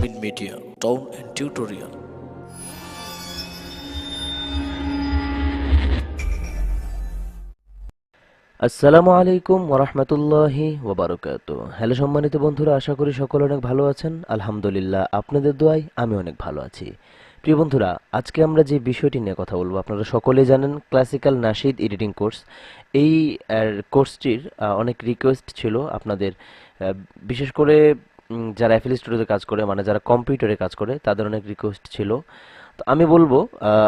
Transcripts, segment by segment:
Mu'min Media, Tone and Tutorial. আসসালামু আলাইকুম ওরহমতুল্লাহি ওবারকাতু। হ্যালো সম্মানিত বন্ধুরা, আশা করি সকলে অনেক ভালো আছেন। আলহামদুলিল্লাহ, আপনাদের দোয়ায় আমি অনেক ভালো আছি। প্রিয় বন্ধুরা, আজকে আমরা যে বিষয়টি নিয়ে কথা বলবো, আপনারা সকলেই জানেন ক্লাসিক্যাল নাশিদ এডিটিং কোর্স। এই কোর্সটির অনেক রিকোয়েস্ট ছিল আপনাদের, বিশেষ করে যারা এফএল স্টুডিওতে কাজ করে, মানে যারা কম্পিউটারে কাজ করে, তাদের অনেক রিকোয়েস্ট ছিল। তো আমি বলবো,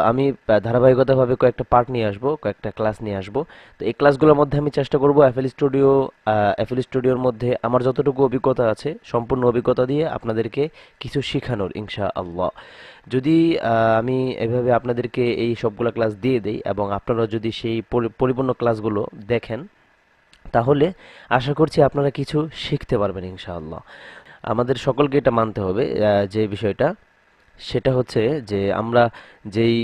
আমি ধারাবাহিকতাভাবে কয়েকটা পার্ট নিয়ে আসবো, কয়েকটা ক্লাস নিয়ে আসবো। তো এই ক্লাসগুলোর মধ্যে আমি চেষ্টা করব এফএল স্টুডিওর মধ্যে আমার যতটুকু অভিজ্ঞতা আছে সম্পূর্ণ অভিজ্ঞতা দিয়ে আপনাদেরকে কিছু শেখানোর, ইনশা আল্লাহ। যদি আমি এভাবে আপনাদেরকে এই সবগুলো ক্লাস দিয়ে দেই এবং আপনারা যদি সেই পরিপূর্ণ ক্লাসগুলো দেখেন, তাহলে আশা করছি আপনারা কিছু শিখতে পারবেন ইনশাআল্লাহ। আমাদের সকলকে এটা মানতে হবে, যে বিষয়টা সেটা হচ্ছে যে আমরা যেই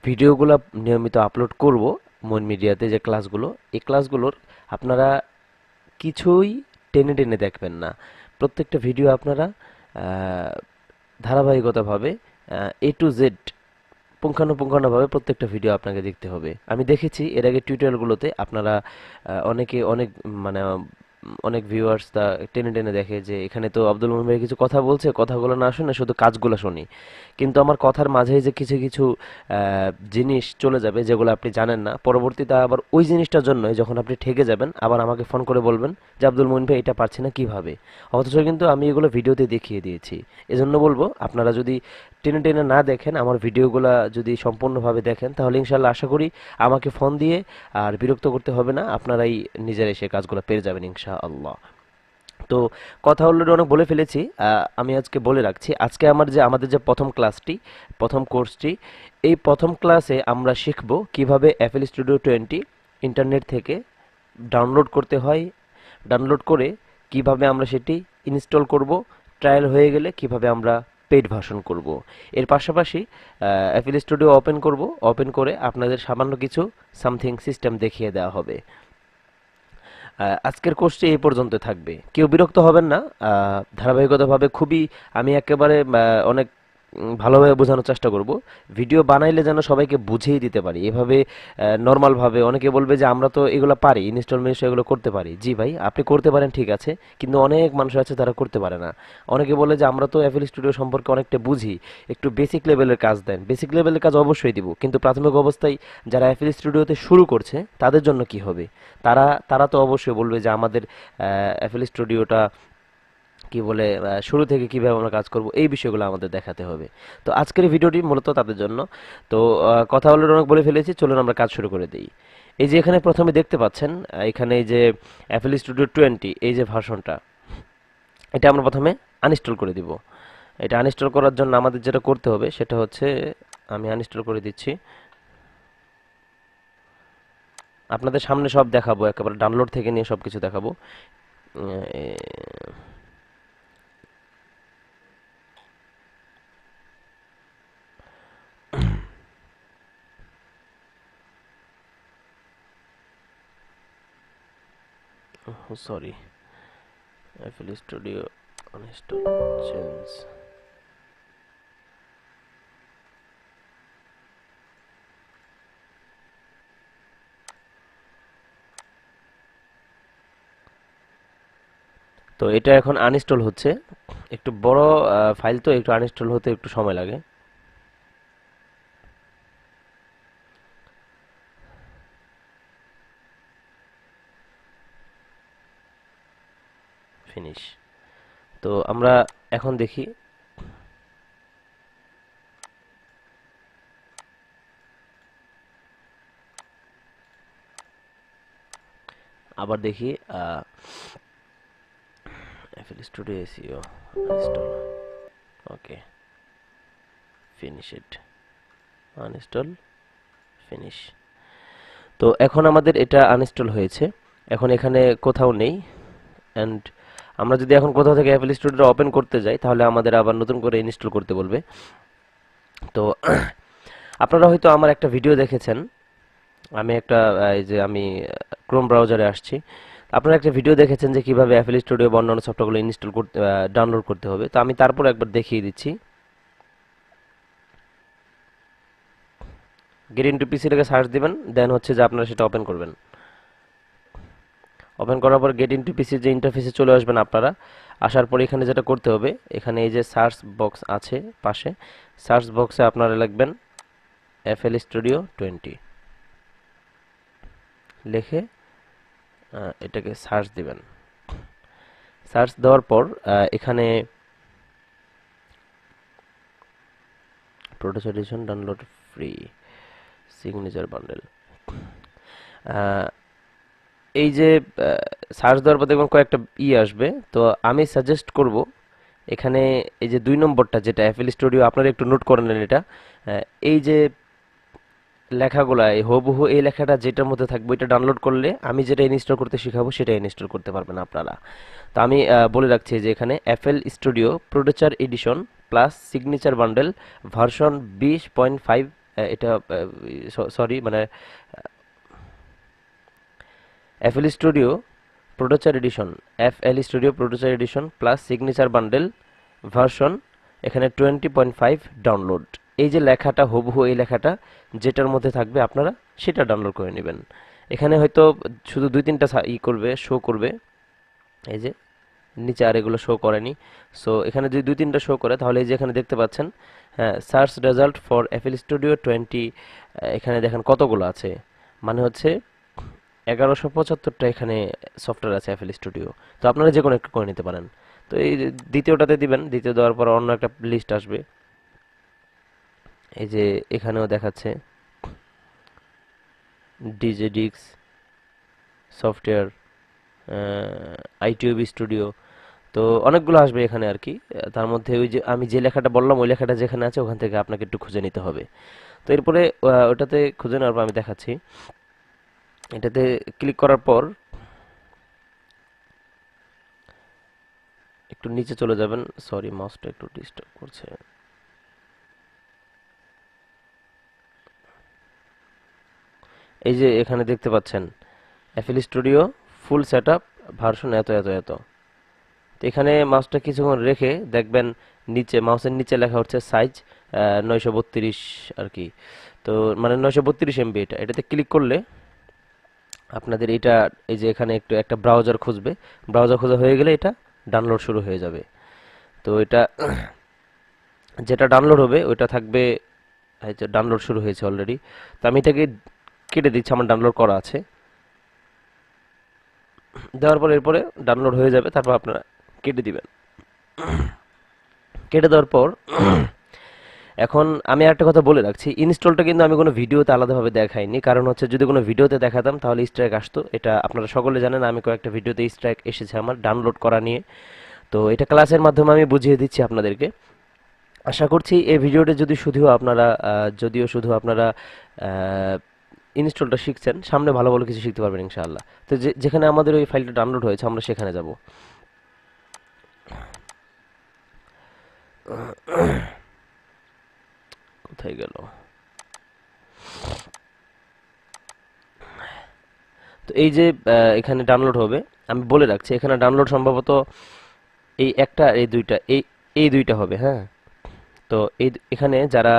ভিডিওগুলো নিয়মিত আপলোড করব মন মিডিয়াতে, যে ক্লাসগুলো, এই ক্লাসগুলোর আপনারা কিছুই টেনে টেনে দেখবেন না। প্রত্যেকটা ভিডিও আপনারা আহ, ধারাবাহিকতাভাবে A to Z পুঙ্খানুপুঙ্খানুভাবে প্রত্যেকটা ভিডিও আপনাকে দেখতে হবে। আমি দেখেছি এর আগে টিউটোরিয়ালগুলোতে আপনারা অনেকে অনেক মানে অনেক ভিউয়ার্স তা টেনে টেনে দেখে যে এখানে তো আব্দুল মোমিন ভাই কিছু কথা বলছে, কথাগুলো না শুনে শুধু কাজগুলো শুনি। কিন্তু আমার কথার মাঝেই যে কিছু কিছু জিনিস চলে যাবে যেগুলো আপনি জানেন না, পরবর্তীতে আবার ওই জিনিসটার জন্য যখন আপনি ঠকে যাবেন আবার আমাকে ফোন করে বলবেন যে আব্দুল মোমিন ভাই এটা পারছি না কিভাবে, অথচ কিন্তু আমি এগুলো ভিডিওতে দেখিয়ে দিয়েছি। এজন্য বলবো, আপনারা যদি টেনে টেনে না দেখেন, আমার ভিডিওগুলা যদি সম্পূর্ণভাবে দেখেন, তাহলে ইনশাল্লাহ আশা করি আমাকে ফোন দিয়ে আর বিরক্ত করতে হবে না, আপনারাই নিজেরাই সে কাজগুলো পেরে যাবেন ইনশাআল্লাহ। তো কথা অলরেডি অনেক বলে ফেলেছি, আমি আজকে বলে রাখছি, আজকে আমাদের যে প্রথম ক্লাসটি, প্রথম কোর্সটি, এই প্রথম ক্লাসে আমরা শিখব কিভাবে এফএল স্টুডিও 20 ইন্টারনেট থেকে ডাউনলোড করতে হয়, ডাউনলোড করে কিভাবে আমরা সেটি ইনস্টল করব, ট্রায়াল হয়ে গেলে কিভাবে আমরা পেইড ভার্সন করব। এর পাশাপাশি এফএল স্টুডিও ওপেন করব, ওপেন করে আপনাদের সামান্য কিছু সামথিং সিস্টেম দেখিয়ে দেওয়া হবে। আজকের কোর্সটি এই পর্যন্ত থাকবে, কেউ বিরক্ত হবেন না। ধারাবাহিকতাভাবে খুবই আমি একেবারে অনেক ভালোভাবে বোঝানোর চেষ্টা করব। ভিডিও বানাইলে যেন সবাইকে বুঝিয়ে দিতে পারি, এভাবে নর্মালভাবে। অনেকে বলবে যে আমরা তো এগুলো পারি, ইনস্টলমেন্ট এগুলো করতে পারি। জি ভাই, আপনি করতে পারেন, ঠিক আছে, কিন্তু অনেক মানুষ আছে তারা করতে পারে না। অনেকে বলে যে আমরা তো এফএল স্টুডিও সম্পর্কে অনেকটা বুঝি, একটু বেসিক লেভেলের কাজ দেন। বেসিক লেভেলের কাজ অবশ্যই দিব, কিন্তু প্রাথমিক অবস্থায় যারা এফএল স্টুডিওতে শুরু করছে তাদের জন্য কি হবে? তারা তারা তো অবশ্যই বলবে যে আমাদের এফএল স্টুডিওটা কি বলে, শুরু থেকে কিভাবে আমরা কাজ করব, এই বিষয়গুলো আমাদের দেখাতে হবে। তো আজকের এই ভিডিওটি মূলত তাদের জন্য। তো কথা অলরেডি অনেক বলে ফেলেছি, চলুন আমরা কাজ শুরু করে দিই। এই যে এখানে প্রথমে দেখতে পাচ্ছেন, এখানে এই যে এফএল স্টুডিও 20 এই যে ভার্সনটা, এটা আমরা প্রথমে আনইনস্টল করে দিব। এটা আনইনস্টল করার জন্য আমাদের যেটা করতে হবে সেটা হচ্ছে, আমি আনইনস্টল করে দিচ্ছি, আপনাদের সামনে সব দেখাবো, একেবারে ডাউনলোড থেকে নিয়ে সব কিছু দেখাবো। Sorry, FL studio uninstall change. তো এটা এখন আনইনস্টল হচ্ছে, একটু বড় ফাইল, তো একটু আনইনস্টল হতে একটু সময় লাগে। ফিনিশ। তো আমরা এখন দেখি, আবার দেখি FL studio SEO uninstall. Okay, finish it, uninstall, finish. তো এখন আমাদের এটা আনইনস্টল হয়েছে, এখন এখানে কোথাও নেই। অ্যান্ড আমরা যদি এখন কোথাও থেকে এফএল স্টুডিও ওপেন করতে যাই, তাহলে আমাদের আবার নতুন করে ইনস্টল করতে বলবে। তো আপনারা হয়তো আমার একটা ভিডিও দেখেছেন, আমি একটা এই যে আমি ক্রোম ব্রাউজারে আসছি। আপনারা একটা ভিডিও দেখেছেন যে কিভাবে অ্যাপল স্টুডিও বা অন্যান্য সফটওয়্যারগুলো ইনস্টল করতে ডাউনলোড করতে হবে, তো আমি তারপর একবার দেখিয়ে দিচ্ছি। গেট ইনটু পিসি লিখে সার্চ দিবেন, দেন হচ্ছে যে আপনারা সেটা ওপেন করবেন। ওপেন করার পর গেট ইনটু পিসির যে ইন্টারফেসে চলে আসবেন আপনারা। আসার পর এখানে যেটা করতে হবে, এখানে এই যে সার্চ বক্স আছে পাশে, সার্চ বক্সে আপনারা লিখবেন এফএল স্টুডিও 20 লিখে এটাকে সার্চ দিবেন। সার্চ দেওয়ার পর এখানে প্রোটোস edition download free signature bundle, এই যে সার্চ দেওয়ার পর দেখবেন কয়েকটা আসবে। তো আমি সাজেস্ট করব এখানে এই যে 2 নম্বরটা যেটা অ্যাপল স্টুডিও, আপনারা একটু নোট করে নেন এটা। এই যে লেখাগুলা এই হুবহু এই লেখাটা যেটার মধ্যে থাকবে এটা ডাউনলোড করলে আমি যেটা ইনস্টল করতে শেখাবো সেটা ইনস্টল করতে পারবেন আপনারা। তো আমি বলে রাখছি যে এখানে Apple studio producer edition plus signature bundle version 20.5, এটা সরি মানে FL studio producer edition, FL studio producer edition plus signature bundle version এখানে 20.5 ডাউনলোড। এই যে লেখাটা হুবহু এই লেখাটা যেটার মধ্যে থাকবে আপনারা সেটা ডাউনলোড করে নেবেন। এখানে হয়তো শুধু 2-3টা করবে, শো করবে, এই যে নিচে আর এগুলো শো করেনি। সো এখানে যদি 2-3টা শো করে তাহলে এই যে এখানে দেখতে পাচ্ছেন, হ্যাঁ, search result for FL studio 20, এখানে দেখেন কতগুলো আছে, মানে হচ্ছে 1175টা এখানে সফটওয়্যার আছে অ্যাপল স্টুডিও। তো আপনারা যে কোনো একটা করে নিতে পারেন। তো এই দ্বিতীয়টাতে দিবেন, দ্বিতীয় দেওয়ার পর অন্য একটা লিস্ট আসবে। এই যে এখানেও দেখাচ্ছে ডিজেডিক্স সফটওয়্যার, আইটিউবি স্টুডিও, তো অনেকগুলো আসবে এখানে আর কি। তার মধ্যে ওই যে আমি যে লেখাটা বললাম ওই লেখাটা যেখানে আছে ওখান থেকে আপনাকে একটু খুঁজে নিতে হবে। তো এরপরে ওটাতে খুঁজে নেওয়ার পর আমি দেখাচ্ছি, এটাতে ক্লিক করার পর একটু নিচে চলে যাবেন। সরি, মাউসটা একটু ডিস্টার্ব করছে। এই যে এখানে দেখতে পাচ্ছেন Apple studio full setup version এত এত এত। তো এখানে মাউসটা কিছুক্ষণ রেখে দেখবেন নিচে মাউসের নিচে লেখা হচ্ছে সাইজ 932 আর কি। তো মানে 932 এমবি, এটাতে ক্লিক করলে আপনাদের এটা এই যে এখানে একটু একটা ব্রাউজার খুঁজবে, ব্রাউজার খোঁজা হয়ে গেলে এটা ডাউনলোড শুরু হয়ে যাবে। তো এটা যেটা ডাউনলোড হবে ওইটা থাকবে, এই যে ডাউনলোড শুরু হয়েছে অলরেডি। তো আমি এটাকে কেটে দিচ্ছি, আমার ডাউনলোড করা আছে। দেওয়ার পর এরপরে ডাউনলোড হয়ে যাবে, তারপর আপনারা কেটে দিবেন। কেটে দেওয়ার পর এখন আমি একটা কথা বলে রাখছি, ইনস্টলটা কিন্তু আমি কোনো ভিডিওতে আলাদাভাবে দেখাইনি, কারণ হচ্ছে যদি কোনো ভিডিওতে দেখাতাম তাহলে স্ট্রাইক আসতো। এটা আপনারা সকলে জানেন, আমি কয়েকটা ভিডিওতে স্ট্রাইক এসেছে আমার ডাউনলোড করা নিয়ে। তো এটা ক্লাসের মাধ্যমে আমি বুঝিয়ে দিচ্ছি আপনাদেরকে। আশা করছি এই ভিডিওটা যদিও শুধু আপনারা ইনস্টলটা শিখছেন, সামনে ভালো ভালো কিছু শিখতে পারবেন ইনশাআল্লাহ। তো যেখানে আমাদের ওই ফাইলটা ডাউনলোড হয়েছে আমরা সেখানে যাব। কোথায় গেল? তো এই যে এখানে ডাউনলোড হবে, আমি বলে রাখছি এখানে ডাউনলোড সম্ভবত এই একটা এই দুইটা এই দুইটা হবে, হ্যাঁ। তো এখানে যারা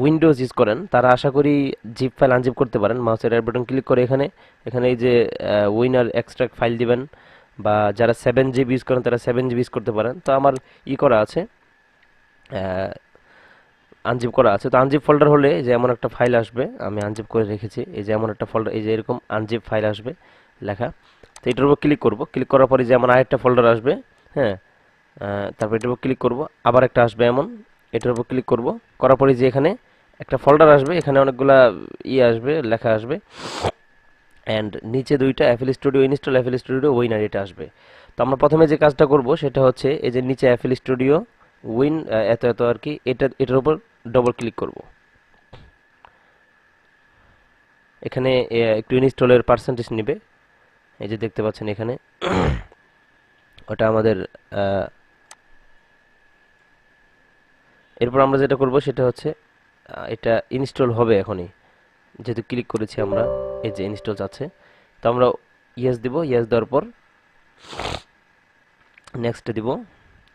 উইন্ডোজ ইউজ করেন তারা আশা করি জিপ ফাইল আনজিপ করতে পারেন। মাউসের রাইট বাটন ক্লিক করে এখানে এখানে এই যে উইনার এক্সট্রাক্ট ফাইল দিবেন, বা যারা 7 জিবি ইউজ করেন তারা 7 জিবি ইউজ করতে পারেন। তো আমার করা আছে, আনজিপ করা আছে। তো আনজিপ ফোল্ডার হলে যে এমন একটা ফাইল আসবে, আমি আনজিপ করে রেখেছি, এই যে এমন একটা ফোল্ডার, এই যে এরকম আনজিপ ফাইল আসবে লেখা। তো এটার উপর ক্লিক করব, ক্লিক করার পরে যে আমার আরেকটা ফোল্ডার আসবে, হ্যাঁ। তারপর এটার উপর ক্লিক করব, আবার একটা আসবে এমন, এটার উপর ক্লিক করব, করার পরে যে এখানে একটা ফোল্ডার আসবে, এখানে অনেকগুলা আসবে, লেখা আসবে, অ্যান্ড নিচে দুইটা Apple studio install, Apple studio winner এটা আসবে। তো আমরা প্রথমে যে কাজটা করব সেটা হচ্ছে এই যে নিচে অ্যাপল স্টুডিও উইন এত এত আর কি, এটার উপর ডবল ক্লিক করব। এখানে একটু ইনস্টলের পার্সেন্টেজ নেবে, এই যে দেখতে পাচ্ছেন এখানে ওটা আমাদের। এরপর আমরা যেটা করব সেটা হচ্ছে এটা ইনস্টল হবে এখনই, যেহেতু ক্লিক করেছি আমরা, এই যে ইনস্টল আছে। তো আমরা ইয়েস দিব। ইয়েস দেওয়ার পর নেক্সট দিব।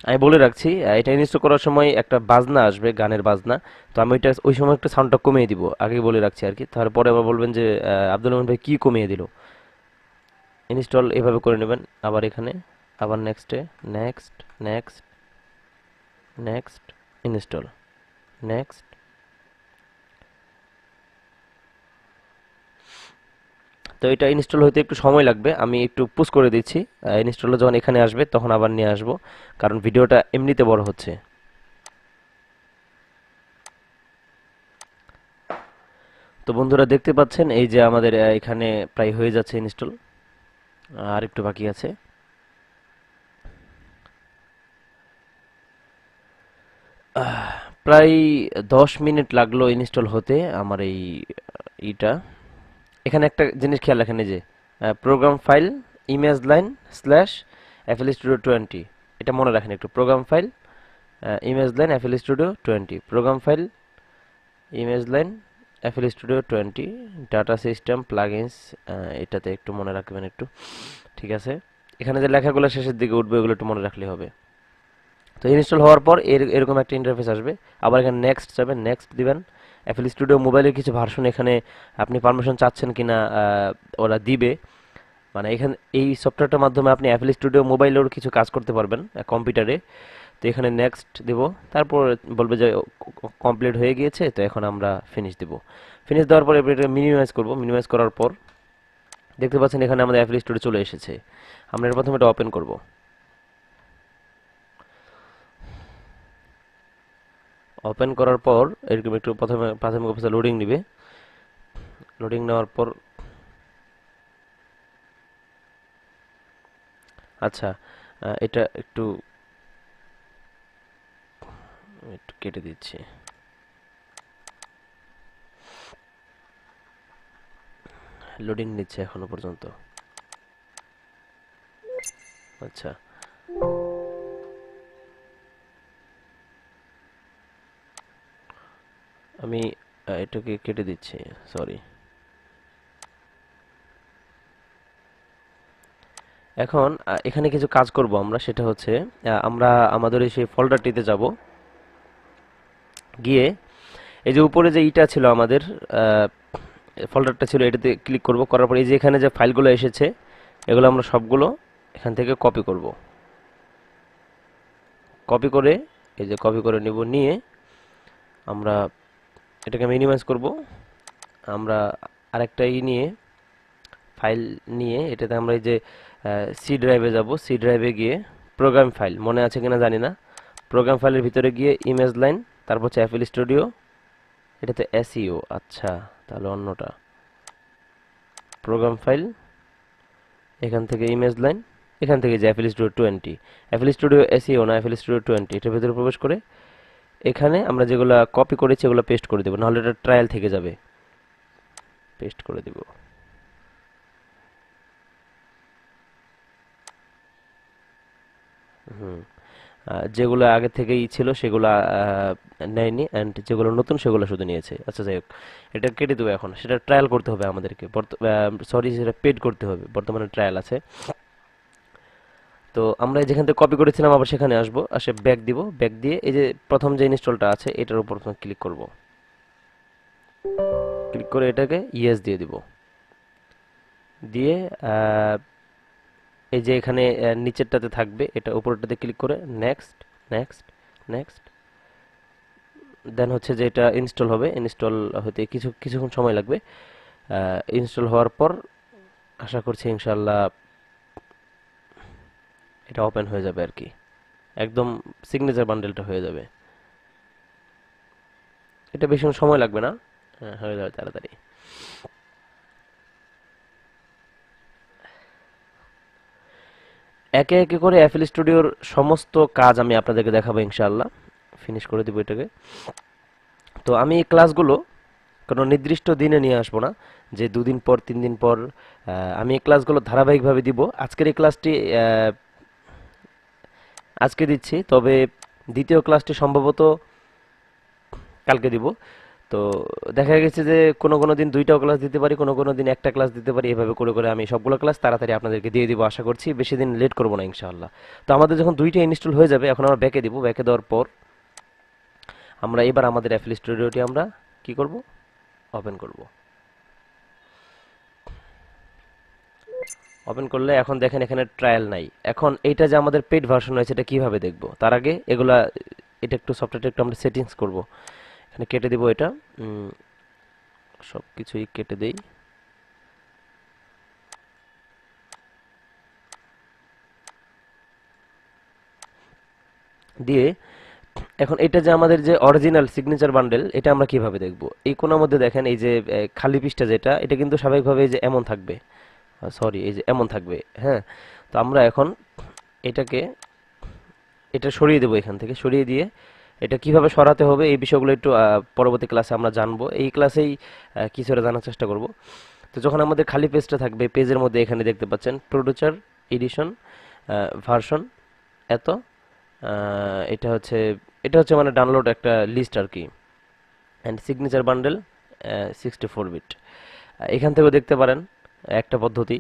আমি বলে রাখছি, এটা ইনস্টল করার সময় একটা বাজনা আসবে, গানের বাজনা। তো আমি ওই সময় একটা সাউন্ডটা কমিয়ে দিব, আগে বলে রাখছি আর কি। তারপরে আবার বলবেন যে আব্দুল রহমান ভাই কি কমিয়ে দিল। ইনস্টল এভাবে করে নেবেন। আবার এখানে আবার নেক্সটে, next, next, next, install, next. তো এটা ইনস্টল হতে একটু সময় লাগবে, আমি একটু পুশ করে দিচ্ছি। ইনস্টল যখন এখানে আসবে তখন আবার নিয়ে আসবো, কারণ ভিডিওটা এমনিতে বড় হচ্ছে। তো বন্ধুরা দেখতে পাচ্ছেন এই যে আমাদের এখানে প্রায় হয়ে যাচ্ছে ইনস্টল, আর একটু বাকি আছে। প্রায় 10 মিনিট লাগলো ইনস্টল হতে আমার এই ইটা। এখানে একটা জিনিস খেয়াল রাখেন, এই যে programme file image line slash FL studio 20, এটা মনে রাখেন একটু। Programme file image line FL studio 20, programme file image line FL studio 20, data system plugins, এটাতে একটু মনে রাখবেন একটু। ঠিক আছে, এখানে যে লেখাগুলো শেষের দিকে উঠবে ওগুলো একটু মনে রাখলে হবে। তো ইনস্টল হওয়ার পর এরকম একটা ইন্টারফেস আসবে। আবার এখানে নেক্সট যাবেন, নেক্সট দিবেন। এফএল স্টুডিও মোবাইলের কিছু ভার্সন এখানে আপনি পারমিশন চাচ্ছেন কিনা ওরা দিবে। মানে এখানে এই সফটওয়্যারটার মাধ্যমে আপনি এফএল স্টুডিও মোবাইলেও কিছু কাজ করতে পারবেন কম্পিউটারে। তো এখানে নেক্সট দেব। তারপর বলবে যে কমপ্লিট হয়ে গিয়েছে, তো এখন আমরা ফিনিশ দেব। ফিনিশ দেওয়ার পর এবার এটা মিনিমাইজ করব। মিনিমাইজ করার পর দেখতে পাচ্ছেন এখানে আমাদের এফএল স্টুডিও চলে এসেছে। আমরা এর প্রথমে এটা ওপেন করব। ওপেন করার পর এরকম একটু প্রথমে প্রাথমিক অবস্থা লোডিং নিবে। লোডিং নেওয়ার পর আচ্ছা, এটা একটু একটু কেটে দিচ্ছি। লোডিং নিচ্ছে এখনো পর্যন্ত। আচ্ছা, আমি এটাকে কেটে দিচ্ছি, সরি। এখন এখানে কিছু কাজ করব আমরা, সেটা হচ্ছে আমরা আমাদের সেই ফোল্ডারটিতে যাব। গিয়ে এই যে উপরে যে ইটা ছিল আমাদের ফোল্ডারটা ছিল, এটাতে ক্লিক করব। করার পর এই যে এখানে যে ফাইলগুলো এসেছে এগুলো আমরা সবগুলো এখান থেকে কপি করব। কপি করে এই যে কপি করে নিব, নিয়ে আমরা এটাকে মিনিমাইজ করব। আমরা আরেকটা নিয়ে ফাইল নিয়ে এটাতে আমরা এই যে সি ড্রাইভে যাব। সি ড্রাইভে গিয়ে প্রোগ্রাম ফাইল, মনে আছে কিনা জানি না, প্রোগ্রাম ফাইলের ভিতরে গিয়ে ইমেজ লাইন, তারপর হচ্ছে এফএল স্টুডিও, এটাতে এসইও। আচ্ছা, তাহলে অন্যটা প্রোগ্রাম ফাইল, এখান থেকে ইমেজ লাইন, এখান থেকে যে FL studio 20, FL studio SEO না, এফএল স্টুডিও 20, এটার ভিতরে প্রবেশ করে এখানে আমরা যেগুলো কপি করেছি এগুলো পেস্ট করে দেবো, নাহলে এটা ট্রায়াল থেকে যাবে। পেস্ট করে দিব। হুম, যেগুলো আগে থেকেই ছিল সেগুলো নেয়নি, অ্যান্ড যেগুলো নতুন সেগুলো শুধু নিয়েছে। আচ্ছা, যাই হোক, এটা কেটে দেবো। এখন সেটা ট্রায়াল করতে হবে আমাদেরকে, সরি, সেটা পেড করতে হবে, বর্তমানে ট্রায়াল আছে। তো আমরা যেখান থেকে কপি করেছিলাম আবার সেখানে আসবো, আসে ব্যাক দিব। ব্যাক দিয়ে এই যে প্রথম যে ইনস্টলটা আছে এটার উপর ক্লিক করব। ক্লিক করে এটাকে ইয়েস দিয়ে দিব। দিয়ে এই যে এখানে নিচেরটাতে থাকবে, এটা উপরটাতে ক্লিক করে নেক্সট, নেক্সট, নেক্সট। দেন হচ্ছে যে এটা ইনস্টল হবে। ইনস্টল হতে কিছুক্ষণ সময় লাগবে। ইনস্টল হওয়ার পর আশা করছি ইনশাল্লাহ এটা ওপেন হয়ে যাবে আর কি, একদম সিগনেচার বান্ডেলটা হয়ে যাবে। এটা বেশি সময় লাগবে না, হয়ে যাবে তাড়াতাড়ি। একে একে করে এফএল স্টুডিওর সমস্ত কাজ আমি আপনাদেরকে দেখাবো ইনশাআল্লাহ। ফিনিশ করে দিব এটাকে। তো আমি এই ক্লাসগুলো কোনো নির্দিষ্ট দিনে নিয়ে আসবো না, যে 2 দিন পর 3 দিন পর। আমি এই ক্লাসগুলো ধারাবাহিকভাবে দিব। আজকের এই ক্লাসটি আজকে দিচ্ছি, তবে দ্বিতীয় ক্লাসটি সম্ভবত কালকে দিব। তো দেখা গেছে যে কোনো কোনো দিন দুইটাও ক্লাস দিতে পারি, কোনো কোনো দিন একটা ক্লাস দিতে পারি। এভাবে করে করে আমি সবগুলো ক্লাস তাড়াতাড়ি আপনাদেরকে দিয়ে দিব আশা করছি, বেশি দিন লেট করবো না ইনশাআল্লাহ। তো আমাদের যখন দুইটা ইনস্টল হয়ে যাবে, এখন আমরা ব্যাকে দিব। ব্যাকে দেওয়ার পর আমরা এবার আমাদের অ্যাফিল স্টুডিওটি আমরা কি করব, ওপেন করব। ওপেন করলে এখন দেখেন এখানে ট্রায়াল নাই। এখন এইটা যে আমাদের পেড ভার্সন হয়েছে এটা কিভাবে দেখব, তার আগে এগুলা এটা একটু সফটওয়্যারটা একটু আমরা সেটিংস করব। এখানে কেটে দিব এটা, সব কিছুই কেটে দেই। দিয়ে এখন এটা যে আমাদের যে অরিজিনাল সিগনেচার বান্ডেল, এটা আমরা কিভাবে দেখব? এই কোণার মধ্যে দেখেন এই যে খালি পৃষ্ঠা যেটা, এটা কিন্তু স্বাভাবিকভাবে এই যে এমন থাকবে, সরি এই যে এমন থাকবে, হ্যাঁ। তো আমরা এখন এটাকে এটা সরিয়ে দেবো, এখান থেকে সরিয়ে দিয়ে এটা কিভাবে সরাতে হবে এই বিষয়গুলো একটু পরবর্তী ক্লাসে আমরা জানবো। এই ক্লাসেই কিছুটা জানার চেষ্টা করব। তো যখন আমাদের খালি পেজটা থাকবে, পেজের মধ্যে এখানে দেখতে পাচ্ছেন প্রোডিউসার, এডিশন, ভার্সন এত, এটা হচ্ছে মানে ডাউনলোড একটা লিস্ট আর কি, অ্যান্ড সিগনেচার বান্ডেল 64 বিট। এখান থেকেও দেখতে পারেন একটা পদ্ধতি।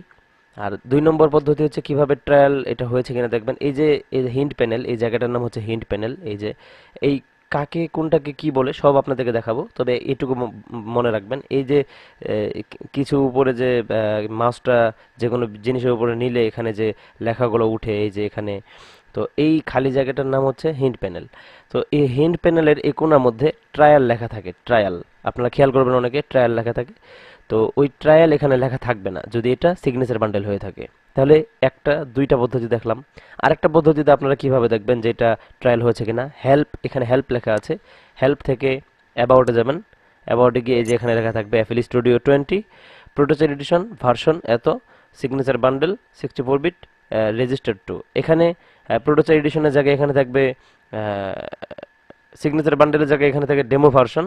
আর 2 নম্বর পদ্ধতি হচ্ছে কিভাবে ট্রায়াল এটা হয়েছে কিনা দেখবেন। এই যে হিন্ট প্যানেল, এই জায়গাটার নাম হচ্ছে হিন্ট প্যানেল। এই যে এই কাকে কোনটাকে কি বলে সব আপনাদেরকে দেখাবো, তবে এটুকু মনে রাখবেন, এই যে কিছু উপরে যে মাউসটা যে কোনো জিনিসের উপরে নিলে এখানে যে লেখাগুলো উঠে, এই যে এখানে, তো এই খালি জায়গাটার নাম হচ্ছে হিন্ট প্যানেল। তো এই হিন্ট প্যানেলের এই কোণার মধ্যে ট্রায়াল লেখা থাকে, ট্রায়াল, আপনারা খেয়াল করবেন অনেকে ট্রায়াল লেখা থাকে। তো ওই ট্রায়াল এখানে লেখা থাকবে না যদি এটা সিগনেচার বান্ডেল হয়ে থাকে। তাহলে একটা দুইটা পদ্ধতি দেখলাম। আরেকটা পদ্ধতিতে আপনারা কিভাবে দেখবেন যে এটা ট্রায়াল হয়েছে কিনা, হেল্প, এখানে হেল্প লেখা আছে, হেল্প থেকে অ্যাবাউটে যাবেন। অ্যাবাউটে গিয়ে এই যে এখানে লেখা থাকবে FL studio 20, producer edition, version এত, signature bundle 64 bit, registered to. এখানে প্রোটোচার এডিশনের জায়গায় এখানে থাকবে সিগনেচার বান্ডেলের জায়গায় এখানে থাকে demo version,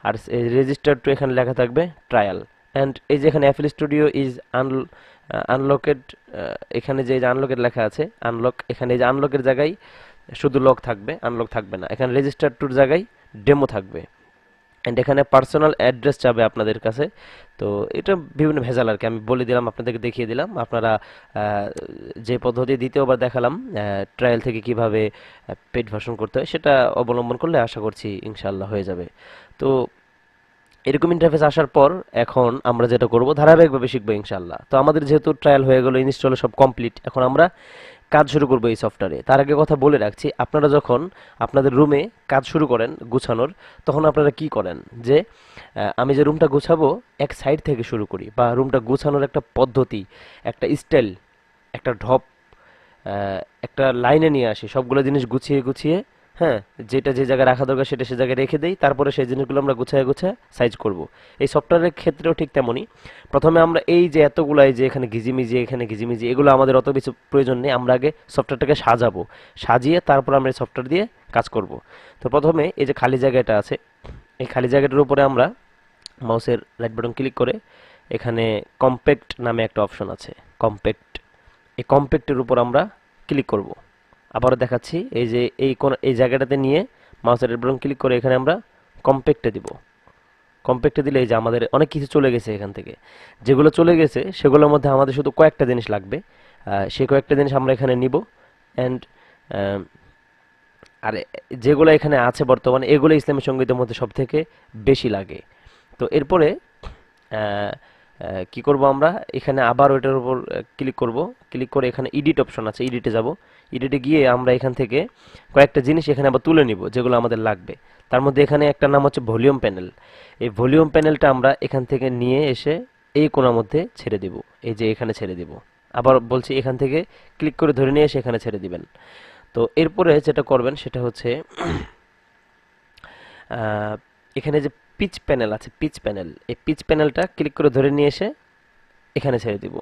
R registered to এখানে লেখা থাকবে ট্রায়াল। অ্যান্ড এই যে এখানে অ্যাফিল স্টুডিও ইজ আনলকেড, এখানে যে আনলকেড লেখা আছে আনলক, এখানে এই যে আনলকের জায়গায় শুধু লক থাকবে, আনলক থাকবে না। এখানে রেজিস্টার্ড টুর জায়গায় ডেমো থাকবে। অ্যান্ড এখানে পার্সোনাল অ্যাড্রেস যাবে আপনাদের কাছে। তো এটা বিভিন্ন ভেজাল আর কি, আমি বলে দিলাম, আপনাদেরকে দেখিয়ে দিলাম। আপনারা যে পদ্ধতি দ্বিতীয়বার দেখালাম ট্রায়াল থেকে কিভাবে পেড ভার্সন করতে হয়, সেটা অবলম্বন করলে আশা করছি ইনশাল্লাহ হয়ে যাবে। তো এরকম ইন্টারফেস আসার পর এখন আমরা যেটা করব, ধারাবাহিকভাবে শিখবো ইনশাল্লাহ। তো আমাদের যেহেতু ট্রায়াল হয়ে গেল, ইনস্টল সব কমপ্লিট, এখন আমরা কাজ শুরু করবো এই সফটওয়্যারে। তার আগে কথা বলে রাখছি, আপনারা যখন আপনাদের রুমে কাজ শুরু করেন গুছানোর, তখন আপনারা কি করেন যে আমি যে রুমটা গুছাবো এক সাইড থেকে শুরু করি, বা রুমটা গুছানোর একটা পদ্ধতি, একটা স্টাইল, একটা ঢপ, একটা লাইনে নিয়ে আসি, সবগুলো জিনিস গুছিয়ে গুছিয়ে, হ্যাঁ, যেটা যে জায়গায় রাখা দরকার সেটা সে জায়গায় রেখে দেই, তারপরে সেই জিনিসগুলো আমরা গুছায় গুছায় সাইজ করব। এই সফটওয়্যারের ক্ষেত্রেও ঠিক তেমনই। প্রথমে আমরা এই যে এতগুলো, এই যে এখানে ঘিজিমিজি, এখানে ঘিজিমিজি, এগুলো আমাদের অত কিছু প্রয়োজন নেই। আমরা আগে সফটওয়্যারটাকে সাজাবো, সাজিয়ে তারপর আমরা এই সফটওয়্যার দিয়ে কাজ করব। তো প্রথমে এই যে খালি জায়গাটা আছে, এই খালি জায়গাটার উপরে আমরা মাউসের রাইট বাটন ক্লিক করে এখানে কম্প্যাক্ট নামে একটা অপশন আছে, কম্প্যাক্ট, এই কম্প্যাক্টের উপর আমরা ক্লিক করব। আবারও দেখাচ্ছি, এই যে এই জায়গাটাতে নিয়ে মাউসের রাইট বাটন ক্লিক করে এখানে আমরা কম্প্যাক্টে দিব। কম্প্যাক্টে দিলে এই যে আমাদের অনেক কিছু চলে গেছে এখান থেকে। যেগুলো চলে গেছে সেগুলোর মধ্যে আমাদের শুধু কয়েকটা জিনিস লাগবে, সেই কয়েকটা জিনিস আমরা এখানে নিব। অ্যান্ড আর যেগুলো এখানে আছে বর্তমানে, এগুলো ইসলামী সঙ্গীতের মধ্যে সব থেকে বেশি লাগে। তো এরপরে কি করব, আমরা এখানে আবার ওইটার উপর ক্লিক করব। ক্লিক করে এখানে এডিট অপশন আছে, এডিটে যাব। এডিটে গিয়ে আমরা এখান থেকে কয়েকটা জিনিস এখানে আবার তুলে নিব যেগুলো আমাদের লাগবে। তার মধ্যে এখানে একটা নাম হচ্ছে ভলিউম প্যানেল। এই ভলিউম প্যানেলটা আমরা এখান থেকে নিয়ে এসে এই কোণার মধ্যে ছেড়ে দিব, এই যে এখানে ছেড়ে দিব। আবার বলছি, এখান থেকে ক্লিক করে ধরে নিয়ে এসে এখানে ছেড়ে দিবেন। তো এরপরে যেটা করবেন সেটা হচ্ছে এখানে যে পিচ প্যানেল আছে, পিচ প্যানেল, এই পিচ প্যানেলটা ক্লিক করে ধরে নিয়ে এসে এখানে ছেড়ে দিব।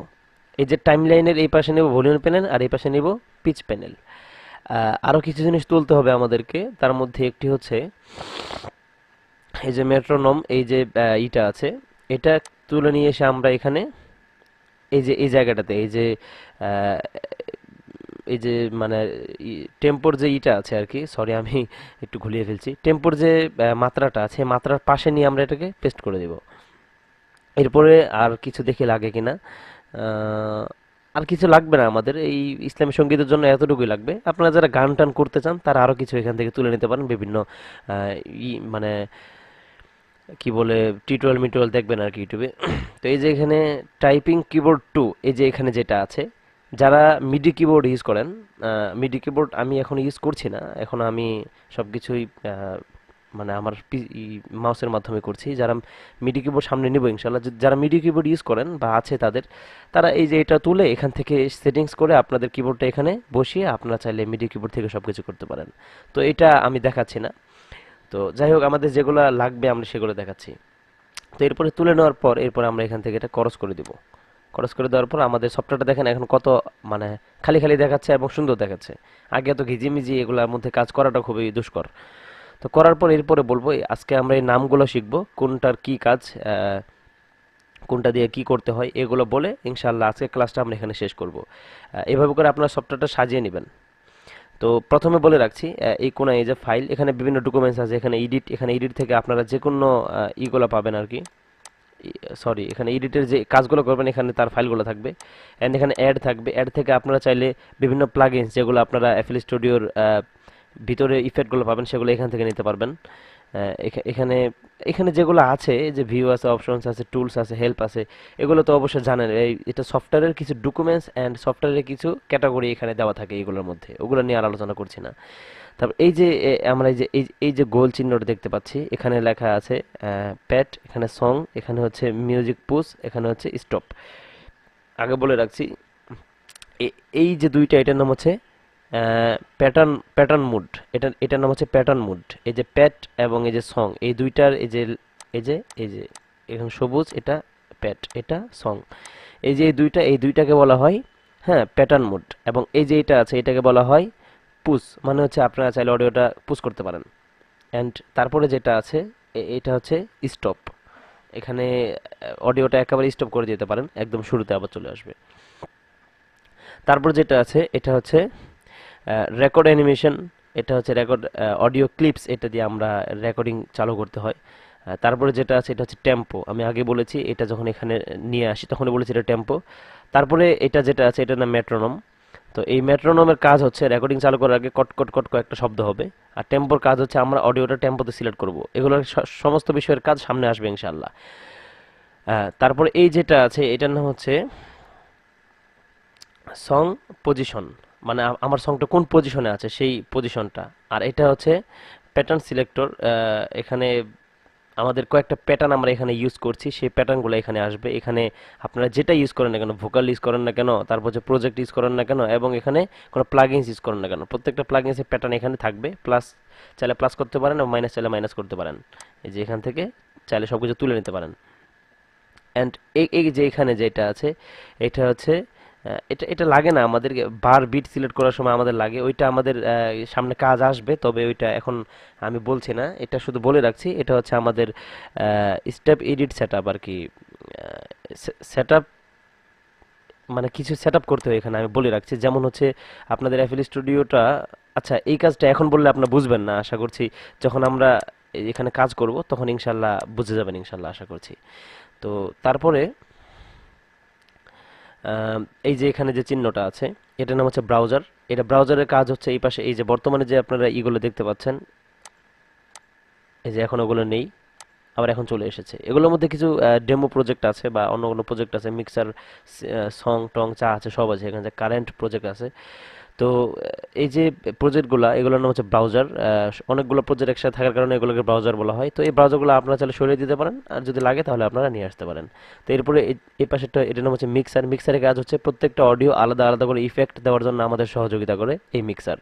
এই যে টাইম লাইনের এই পাশে নেব ভলিউম প্যানেল, আর এই পাশে নেব পিচ প্যানেল। আরও কিছু জিনিস তুলতে হবে আমাদেরকে, তার মধ্যে একটি হচ্ছে এই যে মেট্রোনম, এই যে ইটা আছে, এটা তুলে নিয়ে এসে আমরা এখানে এই যে এই জায়গাটাতে, এই যে এই যে মানে টেম্পোর যে ইটা আছে আর কি, সরি আমি একটু ঘুলিয়ে ফেলছি, টেম্পোর যে মাত্রাটা আছে মাত্রার পাশে নিয়ে আমরা এটাকে পেস্ট করে দিব। এরপরে আর কিছু দেখি লাগে কিনা। আহ, আর কিছু লাগবে না আমাদের, এই ইসলামী সঙ্গীতের জন্য এতটুকুই লাগবে। আপনারা যারা গান টান করতে চান তারা আরো কিছু এখান থেকে তুলে নিতে পারেন, বিভিন্ন মানে কি বলে টিউটোরিয়াল মিটোরিয়াল দেখবেন আর কি ইউটিউবে। তো এই যে এখানে টাইপিং কিবোর্ড টু, এই যে এখানে যেটা আছে, যারা মিডি কিবোর্ড ইউজ করেন, মিডি কিবোর্ড আমি এখন ইউজ করছি না, এখন আমি সবকিছুই মানে আমার মাউসের মাধ্যমে করছি। যারা মিডি কিবোর্ড সামনে নিব ইনশাল্লাহ, যারা মিডি কিবোর্ড ইউজ করেন বা আছে তাদের, তারা এই যে এটা তুলে এখান থেকে সেটিংস করে আপনাদের কিবোর্ডটা এখানে বসিয়ে আপনারা চাইলে মিডি কিবোর্ড থেকে সবকিছু করতে পারেন। তো এটা আমি দেখাচ্ছি না। তো যাই হোক, আমাদের যেগুলো লাগবে আমরা সেগুলো দেখাচ্ছি। তো এরপরে তুলে নেওয়ার পর এরপর আমরা এখান থেকে এটা ক্রস করে দিব। ক্রস করে দেওয়ার পর আমাদের সফটওয়্যারটা দেখেন এখন কত মানে খালি খালি দেখাচ্ছে এবং সুন্দর দেখাচ্ছে। আগে এত ঘিজিমিজি এগুলোর মধ্যে কাজ করাটা খুবই দুষ্কর। তো করার পর এরপরে বলবো আজকে আমরা এই নামগুলো শিখবো, কোনটার কি কাজ, কোনটা দিয়ে কি করতে হয় এগুলো বলে ইনশাআল্লাহ আজকে ক্লাসটা আমরা এখানে শেষ করব। এভাবে করে আপনার সফটওয়্যারটা সাজিয়ে নেবেন। তো প্রথমে বলে রাখছি, এই কোনায় এই যে ফাইল, এখানে বিভিন্ন ডকুমেন্টস আছে, এখানে এডিট, এখানে এডিট থেকে আপনারা যে কোনো ইগুলো পাবেন আর কি, সরি এখানে এডিটের যে কাজগুলো করবেন এখানে তার ফাইলগুলো থাকবে। অ্যান্ড এখানে অ্যাড থাকবে, অ্যাড থেকে আপনারা চাইলে বিভিন্ন প্লাগইনস যেগুলো আপনারা এফএল স্টুডিওর ভিতরে ইফেক্টগুলো পাবেন সেগুলো এখান থেকে নিতে পারবেন। এখানে এখানে যেগুলো আছে, যে ভিউ আছে, অপশনস আছে, টুলস আছে, হেল্প আছে, এগুলো তো অবশ্যই জানেন। এটা সফটওয়্যারের কিছু ডকুমেন্টস অ্যান্ড সফটওয়্যারের কিছু ক্যাটাগরি এখানে দেওয়া থাকে, এগুলোর মধ্যে ওগুলো নিয়ে আর আলোচনা করছি না। তারপর এই যে আমরা এই যে গোল চিহ্নটা দেখতে পাচ্ছি, এখানে লেখা আছে প্যাট, এখানে সং, এখানে হচ্ছে মিউজিক পুশ, এখানে হচ্ছে স্টপ। আগে বলে রাখছি, এই যে দুইটা, এটার নাম হচ্ছে প্যাটার্ন প্যাটার্ন মুড, এটার নাম হচ্ছে প্যাটার্ন মুড। এই যে প্যাট এবং এই যে সং, এই দুইটার এই যে এখানে সবুজ, এটা প্যাট, এটা সং, এই যে এই দুইটাকে বলা হয় হ্যাঁ প্যাটার্ন মুড। এবং এই যে এটা আছে এটাকে বলা হয় পুশ, মানে হচ্ছে আপনারা চাইলে অডিওটা পুশ করতে পারেন। অ্যান্ড তারপরে যেটা আছে এটা হচ্ছে স্টপ, এখানে অডিওটা একেবারে স্টপ করে দিতে পারেন, একদম শুরুতে আবার চলে আসবে। তারপর যেটা আছে এটা হচ্ছে রেকর্ড অ্যানিমেশন, এটা হচ্ছে রেকর্ড অডিও ক্লিপস, এটা দিয়ে আমরা রেকর্ডিং চালু করতে হয়। তারপরে যেটা আছে এটা হচ্ছে টেম্পো, আমি আগে বলেছি এটা যখন এখানে নিয়ে আসি তখনই বলেছি এটা টেম্পো। তারপরে এটা যেটা আছে এটার নাম মেট্রোনম। তো এই মেট্রোনমের কাজ হচ্ছে রেকর্ডিং চালু করার আগে কট কট কট কয়েকটা শব্দ হবে, আর টেম্পোর কাজ হচ্ছে আমরা অডিওটা টেম্পোতে সিলেক্ট করব। এগুলোর সমস্ত বিষয়ের কাজ সামনে আসবে ইনশাআল্লাহ। তারপরে এই যেটা আছে এটার নাম হচ্ছে সং পজিশন, মানে আমার সংটা কোন পজিশনে আছে সেই পজিশনটা। আর এটা হচ্ছে প্যাটার্ন সিলেক্টর, এখানে আমাদের কয়েকটা প্যাটার্ন আমরা এখানে ইউজ করছি, সেই প্যাটার্নগুলো এখানে আসবে। এখানে আপনারা যেটা ইউজ করেন না কেন, ভোকাল ইউজ করেন না কেন, তারপর যে প্রজেক্ট ইউজ করেন না কেন, এবং এখানে কোনো প্লাগইনস ইউজ করেন না কেন, প্রত্যেকটা প্লাগইনসের প্যাটার্ন এখানে থাকবে। প্লাস চাইলে প্লাস করতে পারেন এবং মাইনাস চাইলে মাইনাস করতে পারেন। এই যে এখান থেকে চাইলে সব কিছু তুলে নিতে পারেন। অ্যান্ড এই যে এখানে যেটা আছে এটা হচ্ছে এটা এটা লাগে না আমাদের, বার বিট সিলেক্ট করার সময় আমাদের লাগে, ওইটা আমাদের সামনে কাজ আসবে, তবে ওইটা এখন আমি বলছি না, এটা শুধু বলে রাখছি। এটা হচ্ছে আমাদের স্টেপ এডিট সেটআপ আর কি, সেটআপ মানে কিছু সেটআপ করতে হয় এখানে, আমি বলে রাখছি। যেমন হচ্ছে আপনাদের এফএল স্টুডিওটা, আচ্ছা এই কাজটা এখন বললে আপনারা বুঝবেন না, আশা করছি যখন আমরা এখানে কাজ করব তখন ইনশাল্লাহ বুঝে যাবেন ইনশাল্লাহ, আশা করছি। তো তারপরে এই যে এখানে যে চিহ্নটা আছে এটার নাম হচ্ছে ব্রাউজার। এটা ব্রাউজারের কাজ হচ্ছে এই পাশে, এই যে বর্তমানে যে আপনারা ইগুলো দেখতে পাচ্ছেন, এই যে এখন ওগুলো নেই, আবার এখন চলে এসেছে। এগুলোর মধ্যে কিছু ডেমো প্রজেক্ট আছে বা অন্য কোনো প্রজেক্ট আছে, মিক্সার, সং টং চা আছে, সব আছে এখানে, যে কারেন্ট প্রজেক্ট আছে। তো এই যে প্রজেক্টগুলো এগুলোর নাম হচ্ছে ব্রাউজার। অনেকগুলো প্রজেক্ট একসাথে থাকার কারণে এগুলোকে ব্রাউজার বলা হয়। তো এই ব্রাউজারগুলো আপনারা চাইলে সরিয়ে দিতে পারেন, আর যদি লাগে তাহলে আপনারা নিয়ে আসতে পারেন। তো এরপরে এই পাশেরটা এটার নাম হচ্ছে মিক্সার। মিক্সারের কাজ হচ্ছে প্রত্যেকটা অডিও আলাদা আলাদা করে ইফেক্ট দেওয়ার জন্য আমাদের সহযোগিতা করে এই মিক্সার।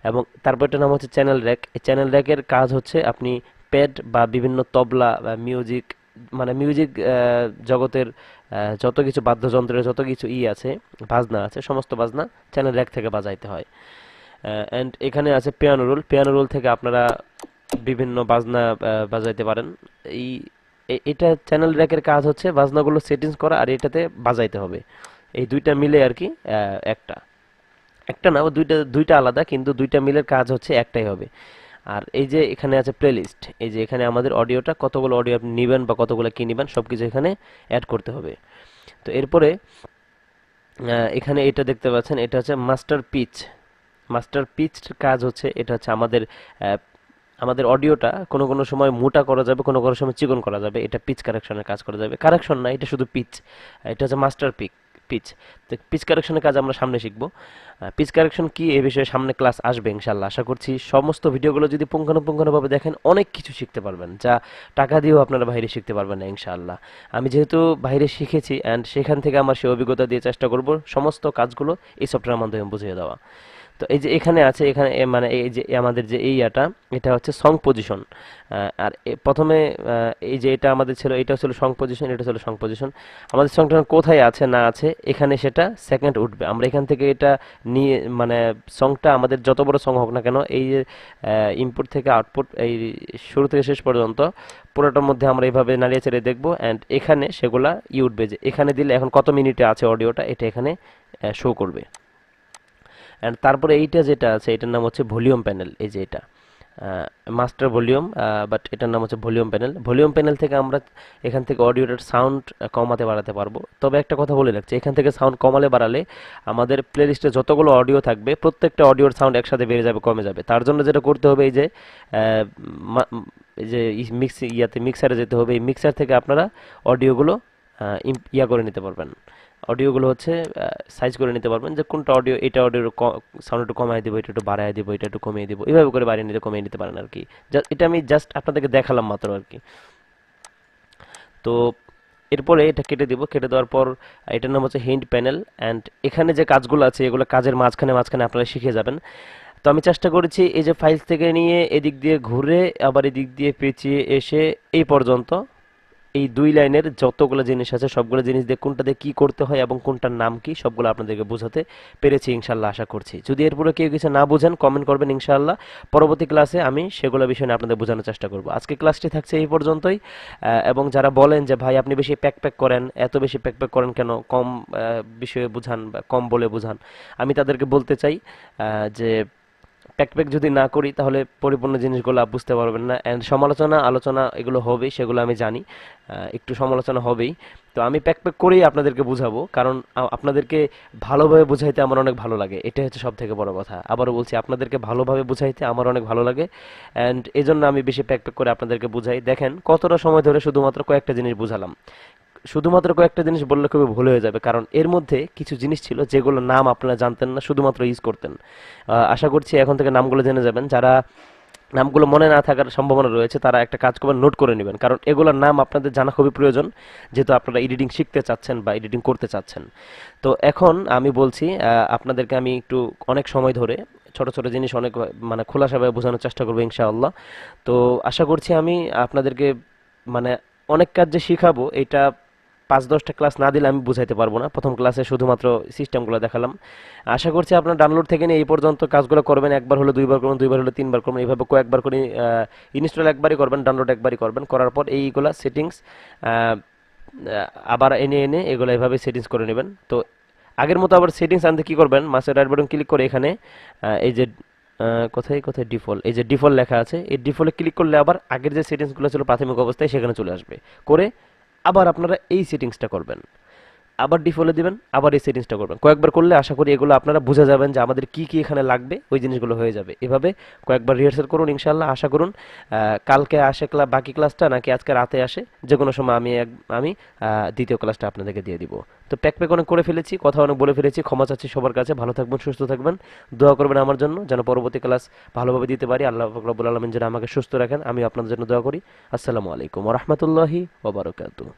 এবং তারপর এটার নাম হচ্ছে চ্যানেল র্যাক। এই চ্যানেল র্যাকের কাজ হচ্ছে আপনি প্যাড বা বিভিন্ন তবলা বা মিউজিক, মানে মিউজিক জগতের যত কিছু বাদ্যযন্ত্রের যত কিছু আছে, বাজনা আছে, সমস্ত বাজনা চ্যানেল র্যাক থেকে বাজাইতে হয়। অ্যান্ড এখানে আছে পিয়ানো রোল। পিয়ানো রোল থেকে আপনারা বিভিন্ন বাজনা বাজাইতে পারেন। এই এটা চ্যানেল র্যাকের কাজ হচ্ছে বাজনাগুলো সেটিংস করা আর এটাতে বাজাইতে হবে, এই দুইটা মিলে আর কি একটা। একটা না, ও দুইটা দুইটা আলাদা, কিন্তু দুইটা মিলের কাজ হচ্ছে একটাই হবে। আর এই যে এখানে আছে প্লেলিস্ট, এই যে এখানে আমাদের অডিওটা, কতগুলো অডিও আপনি নেবেন বা কতগুলো কি নেবেন সবকিছু এখানে অ্যাড করতে হবে। তো এরপরে এখানে এটা দেখতে পাচ্ছেন, এটা হচ্ছে মাস্টার পিচ। মাস্টার পিচ কাজ হচ্ছে, এটা হচ্ছে আমাদের আহ, আমাদের অডিওটা কোনো কোনো সময় মোটা করা যাবে, কোনো কোনো সময় চিকন করা যাবে, এটা পিচ কারেকশনের কাজ করা যাবে। কারেকশন না, এটা শুধু পিচ, এটা হচ্ছে মাস্টার পিচ। তো পিচ কারেকশনের কাজ আমরা সামনে শিখবো। পিচ কারেকশন কি এই বিষয়ে সামনে ক্লাস আসবে ইনশাল্লাহ। আশা করছি সমস্ত ভিডিওগুলো যদি পুঙ্খানুপুঙ্খানুভাবে দেখেন অনেক কিছু শিখতে পারবেন, যা টাকা দিয়েও আপনারা বাইরে শিখতে পারবেন না ইনশাআল্লাহ। আমি যেহেতু বাইরে শিখেছি অ্যান্ড সেখান থেকে আমার সেই অভিজ্ঞতা দিয়ে চেষ্টা করব সমস্ত কাজগুলো এই সফটওয়্যারের মাধ্যমে বুঝিয়ে দেওয়া। তো এই যে এখানে আছে, এখানে মানে এই যে আমাদের যে এই এটা হচ্ছে সং পজিশন। আর প্রথমে এই যে এটা আমাদের ছিল, এটা ছিল সং পজিশন, এটা ছিল সং পজিশন। আমাদের সংটা কোথায় আছে না আছে এখানে সেটা সেকেন্ড উঠবে। আমরা এখান থেকে এটা নিয়ে মানে সংটা আমাদের যত বড় সং হোক না কেন, এই যে ইনপুট থেকে আউটপুট, এই শুরু থেকে শেষ পর্যন্ত পুরোটার মধ্যে আমরা এইভাবে নাড়িয়ে চেড়ে দেখবো, অ্যান্ড এখানে সেগুলা উঠবে যে এখানে দিলে এখন কত মিনিটে আছে অডিওটা, এটা এখানে শো করবে। অ্যান্ড তারপরে এইটা যেটা আছে এটার নাম হচ্ছে ভলিউম প্যানেল। এই যে এটা মাস্টার ভলিউম, বাট এটার নাম হচ্ছে ভলিউম প্যানেল। ভলিউম প্যানেল থেকে আমরা এখান থেকে অডিওটার সাউন্ড কমাতে বাড়াতে পারবো। তবে একটা কথা বলে রাখছি, এখান থেকে সাউন্ড কমালে বাড়ালে আমাদের প্লেলিস্টে যতগুলো অডিও থাকবে প্রত্যেকটা অডিওর সাউন্ড একসাথে বেড়ে যাবে কমে যাবে। তার জন্য যেটা করতে হবে, এই যে এই যে মিক্সারে যেতে হবে। এই মিক্সার থেকে আপনারা অডিওগুলো করে নিতে পারবেন। অডিওগুলো হচ্ছে সাইজ করে নিতে পারবেন যে কোনটা অডিও, এটা অডিওর সাউন্ড একটু কমাই দিব, এটা একটু বাড়াই দিব, এটা একটু কমিয়ে দিব, এইভাবে করে বাড়িয়ে নিতে কমিয়ে নিতে পারেন আর কি। এটা আমি জাস্ট আপনাদেরকে দেখালাম মাত্র আর কি। তো এরপরে এটা কেটে দিব, কেটে দেওয়ার পর এটার নাম হচ্ছে হিন্ট প্যানেল। অ্যান্ড এখানে যে কাজগুলো আছে এগুলো কাজের মাঝখানে মাঝখানে আপনারা শিখে যাবেন। তো আমি চেষ্টা করেছি এই যে ফাইলস থেকে নিয়ে এদিক দিয়ে ঘুরে আবার এদিক দিয়ে পেঁচিয়ে এসে এই পর্যন্ত এই দুই লাইনের যতগুলো জিনিস আছে সবগুলো জিনিস দিয়ে কোনটা দিয়ে কী করতে হয় এবং কোনটার নাম কি সবগুলো আপনাদেরকে বোঝাতে পেরেছি ইনশাল্লাহ। আশা করছি যদি এরপরে কেউ কিছু না বুঝেন কমেন্ট করবেন ইনশাল্লাহ। পরবর্তী ক্লাসে আমি সেগুলো বিষয় নিয়ে আপনাদের বোঝানোর চেষ্টা করব। আজকে ক্লাসটি থাকছে এই পর্যন্তই। এবং যারা বলেন যে ভাই আপনি বেশি প্যাক প্যাক করেন, এত বেশি প্যাক প্যাক করেন কেন, কম বিষয়ে বুঝান বা কম বলে বুঝান, আমি তাদেরকে বলতে চাই যে প্যাক প্যাক যদি না করি তাহলে পরিপূর্ণ জিনিসগুলো বুঝতে পারবেন না। অ্যান্ড সমালোচনা আলোচনা এগুলো হবেই, সেগুলো আমি জানি, একটু সমালোচনা হবেই। তো আমি প্যাক প্যাক করেই আপনাদেরকে বুঝাবো, কারণ আপনাদেরকে ভালোভাবে বুঝাইতে আমার অনেক ভালো লাগে, এটা হচ্ছে সব থেকে বড় কথা। আবারও বলছি, আপনাদেরকে ভালোভাবে বুঝাইতে আমার অনেক ভালো লাগে, অ্যান্ড এই জন্য আমি বেশি প্যাক প্যাক করে আপনাদেরকে বুঝাই। দেখেন কতটা সময় ধরে শুধুমাত্র কয়েকটা জিনিস বুঝালাম। শুধুমাত্র কয়েকটা জিনিস বললে খুবই ভুল হয়ে যাবে, কারণ এর মধ্যে কিছু জিনিস ছিল যেগুলোর নাম আপনারা জানতেন না, শুধুমাত্র ইউজ করতেন। আশা করছি এখন থেকে নামগুলো জেনে যাবেন। যারা নামগুলো মনে না থাকার সম্ভাবনা রয়েছে তারা একটা কাজ করবেন, নোট করে নেবেন, কারণ এগুলোর নাম আপনাদের জানা খুবই প্রয়োজন যেহেতু আপনারা এডিটিং শিখতে চাচ্ছেন বা এডিটিং করতে চাচ্ছেন। তো এখন আমি বলছি আপনাদেরকে আমি একটু অনেক সময় ধরে ছোট ছোট জিনিস অনেক মানে খোলাসাভাবে বোঝানোর চেষ্টা করবো ইনশাআল্লাহ। তো আশা করছি আমি আপনাদেরকে মানে অনেক কাজ যে শিখাবো এটা 5-10টা ক্লাস না দিলে আমি বুঝাইতে পারবো না। প্রথম ক্লাসে শুধুমাত্র সিস্টেমগুলো দেখালাম। আশা করছি আপনার ডাউনলোড থেকে নিয়ে এই পর্যন্ত কাজগুলো করবেন, একবার হলো দুইবার করবেন, দুইবার হলো তিনবার করবেন, এইভাবে কয়েকবার করে ইনস্টল একবারই করবেন, ডাউনলোড একবারই করবেন। করার পর এইগুলা সেটিংস আবার এনে এনে এগুলো এভাবে সেটিংস করে নেবেন। তো আগের মতো আবার সেটিংস আনতে কি করবেন, মাসের রাইট বাটন ক্লিক করে এখানে এই যে কোথায় কোথায় ডিফল্ট, এই যে ডিফল্ট লেখা আছে এই ডিফল্টে ক্লিক করলে আবার আগের যে সেটিংসগুলো ছিল প্রাথমিক অবস্থায় সেখানে চলে আসবে। করে আবার আপনারা এই সেটিংসটা করবেন, আবার ডিফল্টে দিবেন, আবার এই সেটিংসটা করবেন। কয়েকবার করলে আশা করি এগুলো আপনারা বুঝে যাবেন যে আমাদের কি কি এখানে লাগবে, ওই জিনিসগুলো হয়ে যাবে। এভাবে কয়েকবার রিহার্সাল করুন ইনশাল্লাহ। আশা করুন কালকে আসে বাকি ক্লাসটা নাকি আজকে রাতে আসে, যে কোনো সময় আমি দ্বিতীয় ক্লাসটা আপনাদেরকে দিয়ে দিব। তো প্যাক প্যাক অনেক করে ফেলেছি, কথা অনেক বলে ফেলেছি, ক্ষমা চাচ্ছি সবার কাছে। ভালো থাকবেন, সুস্থ থাকবেন, দোয়া করবেন আমার জন্য যেন পরবর্তী ক্লাস ভালোভাবে দিতে পারি। আল্লাহ রাব্বুল আলামিন যেন আমাকে সুস্থ রাখেন, আমি আপনাদের জন্য দোয়া করি। আসসালামু আলাইকুম ওয়া রাহমাতুল্লাহি ওয়া বারাকাতুহু।